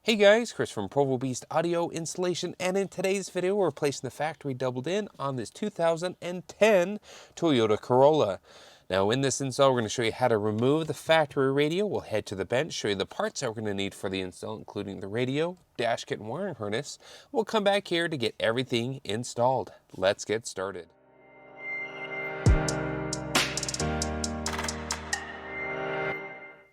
Hey guys, Chris from Provo Beast Audio Installation, and in today's video we're replacing the factory doubled in on this 2010 Toyota Corolla. Now in this install we're going to show you how to remove the factory radio. We'll head to the bench, show you the parts that we're going to need for the install, including the radio, dash kit and wiring harness. We'll come back here to get everything installed. Let's get started.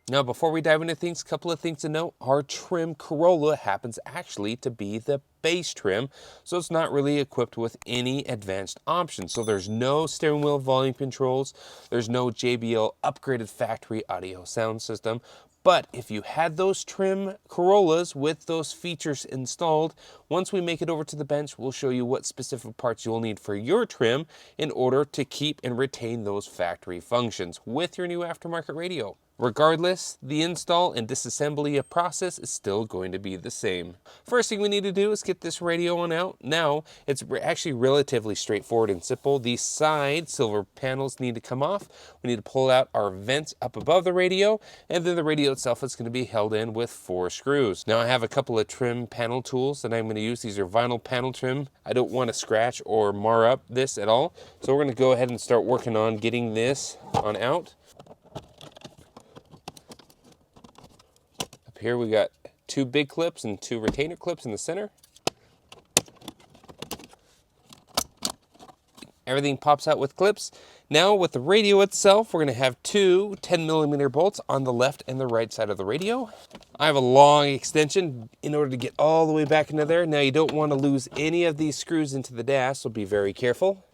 Now, before we dive into things, a couple of things to note. Our trim Corolla happens actually to be the base trim, so it's not really equipped with any advanced options. So there's no steering wheel volume controls, there's no JBL upgraded factory audio sound system. But if you had those trim Corollas with those features installed, once we make it over to the bench, we'll show you what specific parts you'll need for your trim in order to keep and retain those factory functions with your new aftermarket radio. Regardless, the install and disassembly process is still going to be the same. First thing we need to do is get this radio on out. Now, it's actually relatively straightforward and simple. These side silver panels need to come off. We need to pull out our vents up above the radio, and then the radio itself is going to be held in with 4 screws. Now, I have a couple of trim panel tools that I'm going to use. These are vinyl panel trim. I don't want to scratch or mar up this at all. So we're going to go ahead and start working on getting this on out. Here we got 2 big clips and 2 retainer clips in the center. Everything pops out with clips. Now with the radio itself, we're going to have 2 10mm bolts on the left and the right side of the radio. I have a long extension in order to get all the way back into there. Now you don't want to lose any of these screws into the dash, so be very careful.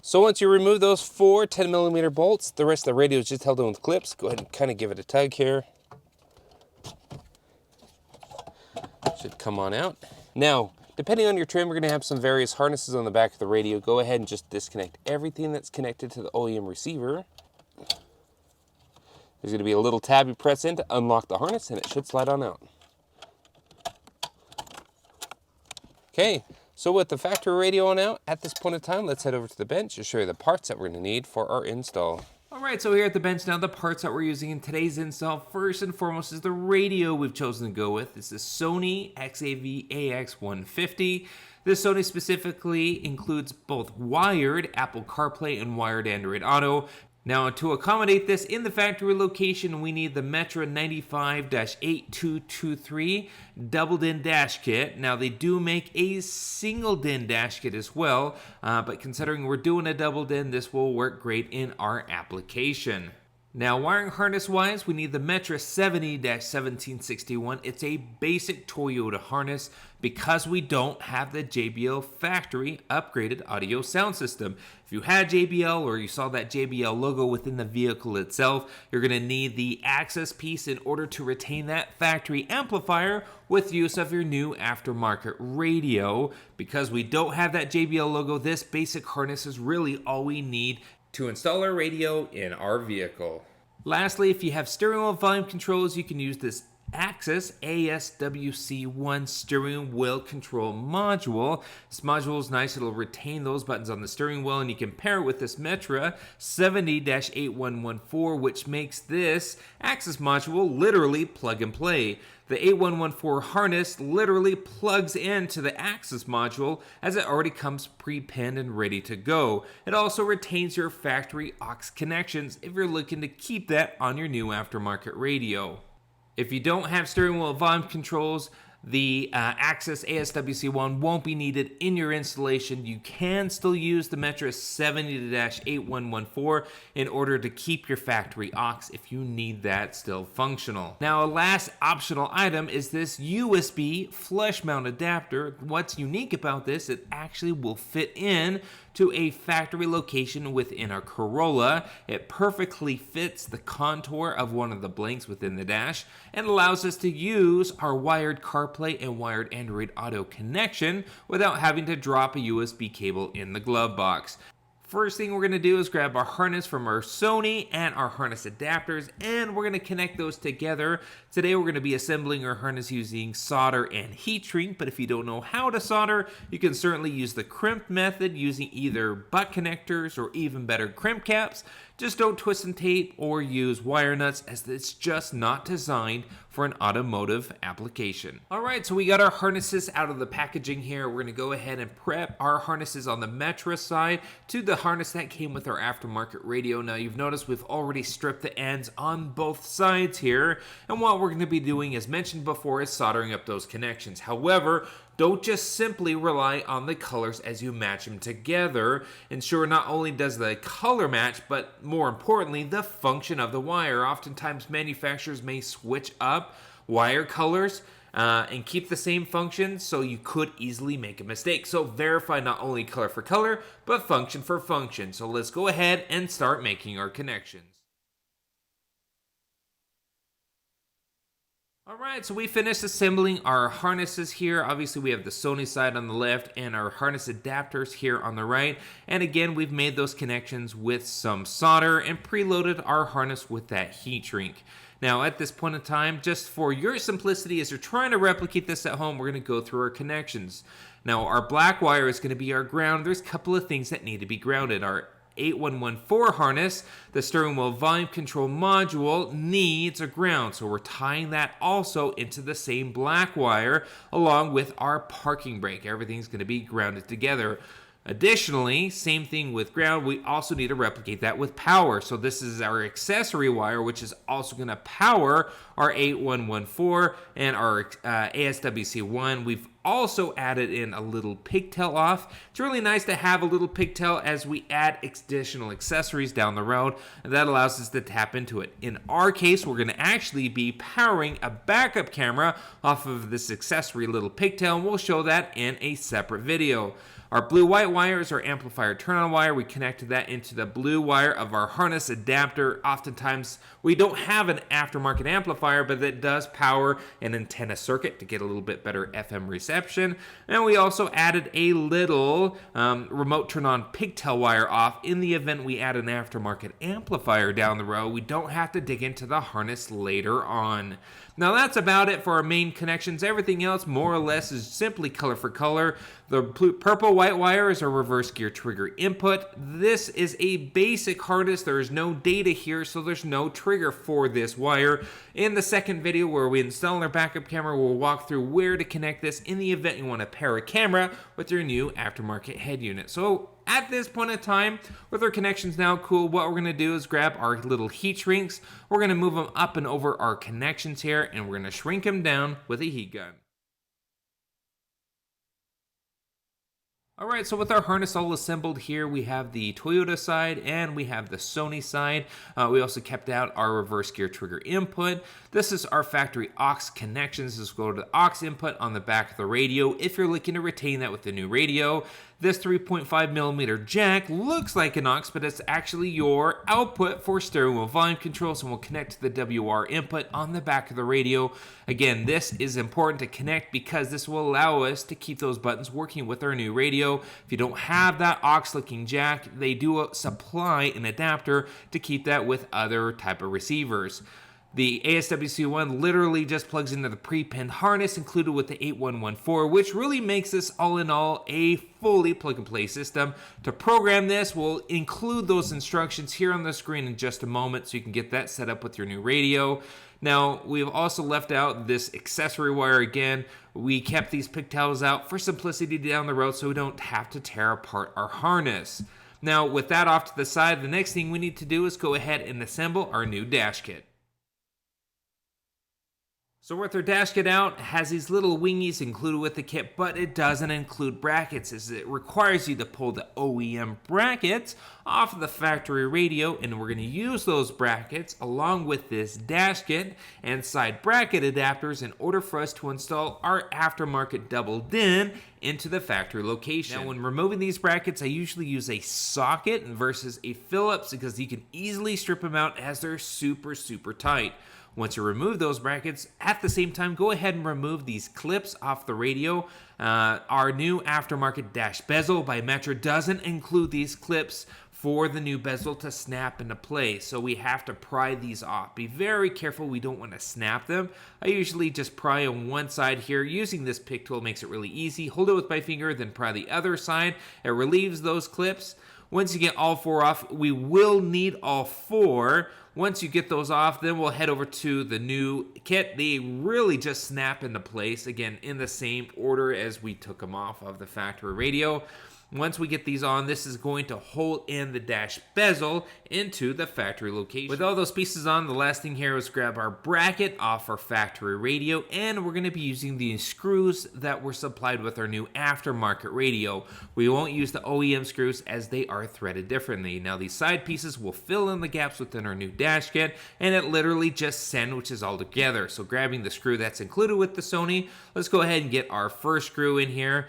So once you remove those 4 10mm bolts, the rest of the radio is just held in with clips. Go ahead and kind of give it a tug here. Should come on out. Now, depending on your trim, we're going to have some various harnesses on the back of the radio. Go ahead and just disconnect everything that's connected to the OEM receiver. There's going to be a little tab you press in to unlock the harness, and it should slide on out. Okay. So with the factory radio on out, at this point in time, let's head over to the bench to show you the parts that we're going to need for our install. Alright, so here at the bench now, the parts that we're using in today's install, first and foremost is the radio we've chosen to go with. This is Sony XAV AX150. This Sony specifically includes both wired Apple CarPlay and wired Android Auto. Now, to accommodate this in the factory location, we need the Metra 95-8223 double DIN dash kit. Now, they do make a single DIN dash kit as well, but considering we're doing a double DIN, this will work great in our application. Now, wiring harness-wise, we need the Metra 70-1761. It's a basic Toyota harness because we don't have the JBL factory upgraded audio sound system. If you had JBL or you saw that JBL logo within the vehicle itself, you're going to need the Axxess piece in order to retain that factory amplifier with use of your new aftermarket radio. Because we don't have that JBL logo, this basic harness is really all we need to install our radio in our vehicle. Lastly, if you have steering wheel volume controls, you can use this Axxess ASWC1 steering wheel control module. This module is nice. It'll retain those buttons on the steering wheel, and you can pair it with this Metra 70-8114, which makes this Axxess module literally plug and play. The 8114 harness literally plugs into the Axxess module as it already comes pre-pinned and ready to go. It also retains your factory aux connections if you're looking to keep that on your new aftermarket radio. If you don't have steering wheel volume controls, the Axxess ASWC1 won't be needed in your installation. You can still use the Metra 70-8114 in order to keep your factory aux if you need that still functional. Now, a last optional item is this USB flush mount adapter. What's unique about this, it actually will fit in to a factory location within our Corolla. It perfectly fits the contour of one of the blanks within the dash and allows us to use our wired CarPlay and wired Android Auto connection without having to drop a USB cable in the glove box. First thing we're going to do is grab our harness from our Sony and our harness adapters, and we're going to connect those together. Today we're going to be assembling our harness using solder and heat shrink, but if you don't know how to solder, you can certainly use the crimp method using either butt connectors or even better crimp caps. Just don't twist and tape or use wire nuts, as it's just not designed for an automotive application. Alright, so we got our harnesses out of the packaging here. We're going to go ahead and prep our harnesses on the Metra side to the harness that came with our aftermarket radio. Now you've noticed we've already stripped the ends on both sides here, and what we're going to be doing, as mentioned before, is soldering up those connections. However, don't just simply rely on the colors as you match them together. Ensure not only does the color match, but more importantly, the function of the wire. Oftentimes manufacturers may switch up wire colors and keep the same function, so you could easily make a mistake. So verify not only color for color, but function for function. So let's go ahead and start making our connections. Alright, so we finished assembling our harnesses here. Obviously we have the Sony side on the left and our harness adapters here on the right. And again, we've made those connections with some solder and preloaded our harness with that heat shrink. Now at this point in time, just for your simplicity, as you're trying to replicate this at home, we're going to go through our connections. Now our black wire is going to be our ground. There's a couple of things that need to be grounded. Our 8114 harness, the steering wheel volume control module, needs a ground, so we're tying that also into the same black wire along with our parking brake. Everything's going to be grounded together. Additionally, same thing with ground, we also need to replicate that with power. So this is our accessory wire, which is also going to power our 8114 and our ASWC1. We've also added in a little pigtail off. It's really nice to have a little pigtail as we add additional accessories down the road, and that allows us to tap into it. In our case, we're going to actually be powering a backup camera off of this accessory little pigtail, and we'll show that in a separate video. Our blue-white wire is our amplifier turn-on wire. We connected that into the blue wire of our harness adapter. Oftentimes, we don't have an aftermarket amplifier, but it does power an antenna circuit to get a little bit better FM reception. And we also added a little remote turn-on pigtail wire off. In the event we add an aftermarket amplifier down the road, we don't have to dig into the harness later on. Now that's about it for our main connections. Everything else more or less is simply color for color. The purple white wire is our reverse gear trigger input. This is a basic harness. There is no data here, so there's no trigger for this wire. In the second video where we install our backup camera, we'll walk through where to connect this in the event you want to pair a camera with your new aftermarket head unit. So at this point in time, with our connections now cool, what we're going to do is grab our little heat shrinks. We're going to move them up and over our connections here, and we're going to shrink them down with a heat gun. Alright, so with our harness all assembled here, we have the Toyota side and we have the Sony side. We also kept out our reverse gear trigger input. This is our factory aux connections. This will go to the aux input on the back of the radio if you're looking to retain that with the new radio. This 3.5mm jack looks like an aux, but it's actually your output for steering wheel volume controls, and will connect to the WR input on the back of the radio. Again, this is important to connect because this will allow us to keep those buttons working with our new radio. If you don't have that aux-looking jack, they do supply an adapter to keep that with other type of receivers. The ASWC1 literally just plugs into the pre-pinned harness included with the 8114, which really makes this all in all a fully plug-and-play system. To program this, we'll include those instructions here on the screen in just a moment so you can get that set up with your new radio. Now, we've also left out this accessory wire again. We kept these pigtails out for simplicity down the road so we don't have to tear apart our harness. Now, with that off to the side, the next thing we need to do is go ahead and assemble our new dash kit. So with our dash kit out, it has these little wingies included with the kit, but it doesn't include brackets, as it requires you to pull the OEM brackets off of the factory radio, and we're going to use those brackets along with this dash kit and side bracket adapters in order for us to install our aftermarket double DIN into the factory location. Now when removing these brackets, I usually use a socket versus a Phillips because you can easily strip them out as they're super tight. Once you remove those brackets, at the same time, go ahead and remove these clips off the radio. Our new aftermarket dash bezel by Metra doesn't include these clips for the new bezel to snap into place, so we have to pry these off. Be very careful, we don't want to snap them. I usually just pry on one side here. Using this pick tool makes it really easy. Hold it with my finger, then pry the other side. It relieves those clips. Once you get all 4 off, we will need all 4. Once you get those off, then we'll head over to the new kit. They really just snap into place, again, in the same order as we took them off of the factory radio. Once we get these on, this is going to hold in the dash bezel into the factory location. With all those pieces on, the last thing here is grab our bracket off our factory radio, and we're going to be using the screws that were supplied with our new aftermarket radio. We won't use the OEM screws as they are threaded differently. Now these side pieces will fill in the gaps within our new dash kit, and it literally just sandwiches all together. So grabbing the screw that's included with the Sony, let's go ahead and get our first screw in here.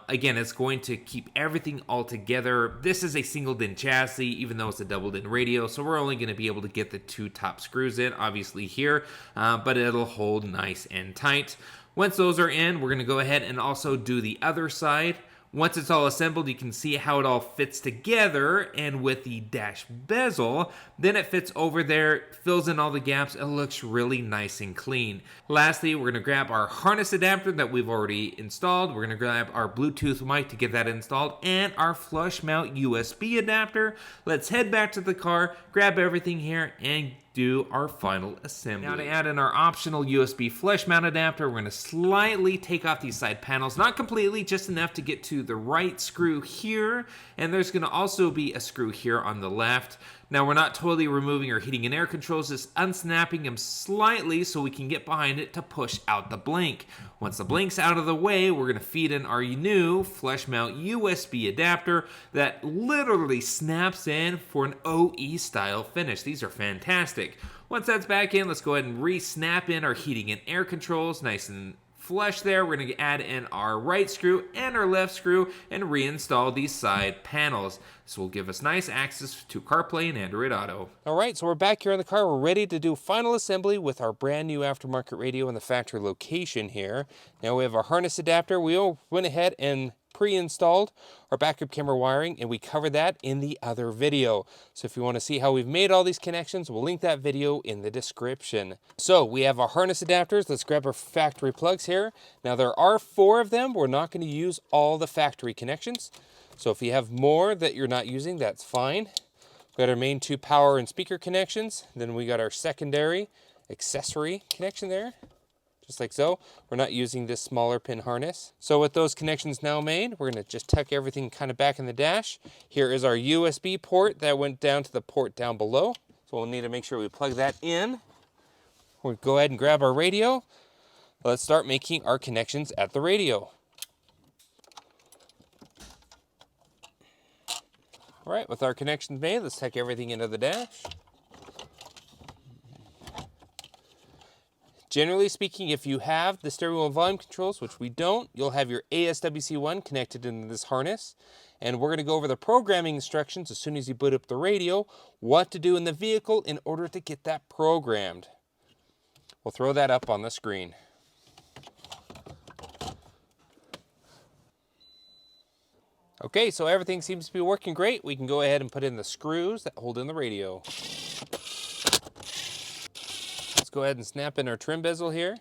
Again, it's going to keep everything all together. This is a single DIN chassis, even though it's a double DIN radio, so we're only going to be able to get the 2 top screws in, obviously here, but it'll hold nice and tight. Once those are in, we're going to go ahead and also do the other side. Once it's all assembled, you can see how it all fits together, and with the dash bezel, then it fits over there, fills in all the gaps, it looks really nice and clean. Lastly, we're gonna grab our harness adapter that we've already installed, we're gonna grab our Bluetooth mic to get that installed, and our flush mount USB adapter. Let's head back to the car, grab everything here, and do our final assembly. Now to add in our optional USB flush mount adapter, we're going to slightly take off these side panels, not completely, just enough to get to the right screw here, and there's going to also be a screw here on the left. Now we're not totally removing our heating and air controls, just unsnapping them slightly so we can get behind it to push out the blink. Once the blink's out of the way, we're going to feed in our new flush mount USB adapter that literally snaps in for an OE style finish. These are fantastic. Once that's back in, let's go ahead and re-snap in our heating and air controls, nice and flush there. We're going to add in our right screw and our left screw and reinstall these side panels. This will give us nice access to CarPlay and Android Auto. All right, so we're back here in the car. We're ready to do final assembly with our brand new aftermarket radio in the factory location here. Now we have our harness adapter. We all went ahead and pre-installed our backup camera wiring, and we covered that in the other video. So if you want to see how we've made all these connections, we'll link that video in the description. So we have our harness adapters. Let's grab our factory plugs here. Now there are 4 of them. We're not going to use all the factory connections. So if you have more that you're not using, that's fine. We got our main 2 power and speaker connections. Then we got our secondary accessory connection there. Just like so. We're not using this smaller pin harness. So with those connections now made, we're going to just tuck everything kind of back in the dash. Here is our USB port that went down to the port down below. So we'll need to make sure we plug that in. We'll go ahead and grab our radio. Let's start making our connections at the radio. All right, with our connections made, let's tuck everything into the dash. Generally speaking, if you have the stereo and volume controls, which we don't, you'll have your ASWC1 connected into this harness. And we're going to go over the programming instructions as soon as you boot up the radio, what to do in the vehicle in order to get that programmed. We'll throw that up on the screen. Okay, so everything seems to be working great. We can go ahead and put in the screws that hold in the radio. Go ahead and snap in our trim bezel here.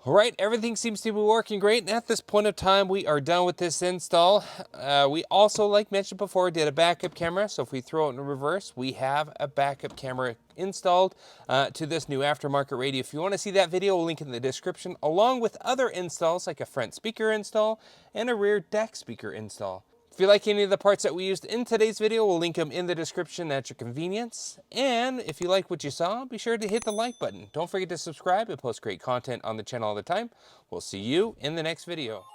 All right, everything seems to be working great, and at this point of time, we are done with this install. We also, like mentioned before, did a backup camera, so if we throw it in reverse, we have a backup camera installed to this new aftermarket radio. If you want to see that video, we'll link in the description, along with other installs like a front speaker install and a rear deck speaker install. If you like any of the parts that we used in today's video, we'll link them in the description at your convenience. And if you like what you saw, be sure to hit the like button. Don't forget to subscribe. We post great content on the channel all the time. We'll see you in the next video.